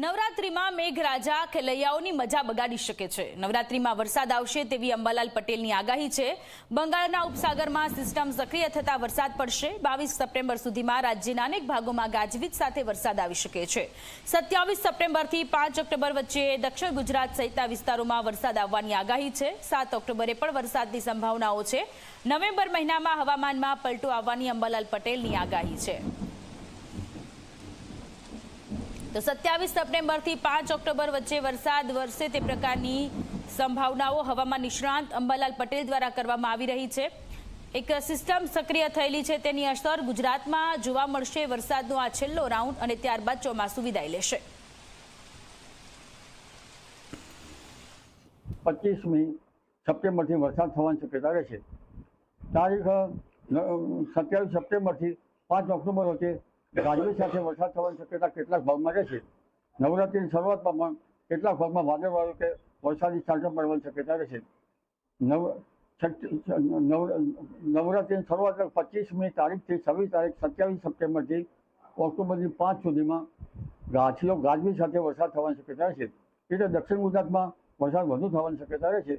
નવરાત્રીમાં મેઘરાજા ખેલૈયાઓની મજા બગાડી શકે છે। નવરાત્રીમાં વરસાદ આવશે તેવી અંબાલાલ પટેલની આગાહી છે। બંગાળના ઉપસાગરમાં સિસ્ટમ સક્રિય થતા વરસાદ પડશે। 22 સપ્ટેમ્બર સુધીમાં રાજ્યના અનેક ભાગોમાં ગાજવીજ સાથે વરસાદ આવી શકે છે। 27 સપ્ટેમ્બરથી 5 ઓક્ટોબર વચ્ચે દક્ષિણ ગુજરાત સહિતના વિસ્તારોમાં વરસાદ આવવાની આગાહી છે। 7 ઓક્ટોબરે પણ વરસાદની સંભાવનાઓ છે। નવેમ્બર મહિનામાં હવામાનમાં પલટો આવવાની અંબાલાલ પટેલની આગાહી છે। તો 27 સપ્ટેમ્બરથી 5 ઓક્ટોબર વચ્ચે વરસાદ વરસે તે પ્રકારની સંભાવનાઓ હવામાન નિષ્ણાંત અંબાલાલ પટેલ દ્વારા કરવામાં આવી રહી છે। એક સિસ્ટમ સક્રિય થયેલી છે, તેની અસર ગુજરાતમાં જોવા મળશે। વરસાદનો આ છેલ્લો રાઉન્ડ અને ત્યારબાદ ચોમાસું વિદાય લેશે। 25મી સપ્ટેમ્બરથી વરસાદ થવાની શક્યતા રહેશે। તારીખ 27 સપ્ટેમ્બરથી 5 ઓક્ટોબર વચ્ચે ગાજવીજ સાથે વરસાદ થવાની શક્યતા કેટલાક ભાગમાં રહેશે। નવરાત્રિની શરૂઆતમાં પણ કેટલાક ભાગમાં વાદળવાળું કે વરસાદી છાંટા પડવાની શક્યતા રહેશે। નવરાત્રિની શરૂઆત 25મી તારીખથી 26 તારીખ 27 સપ્ટેમ્બરથી ઓક્ટોબરની 5 સુધીમાં ગાજવીજ સાથે વરસાદ થવાની શક્યતા રહેશે। એટલે દક્ષિણ ગુજરાતમાં વરસાદ વધુ થવાની શક્યતા રહેશે।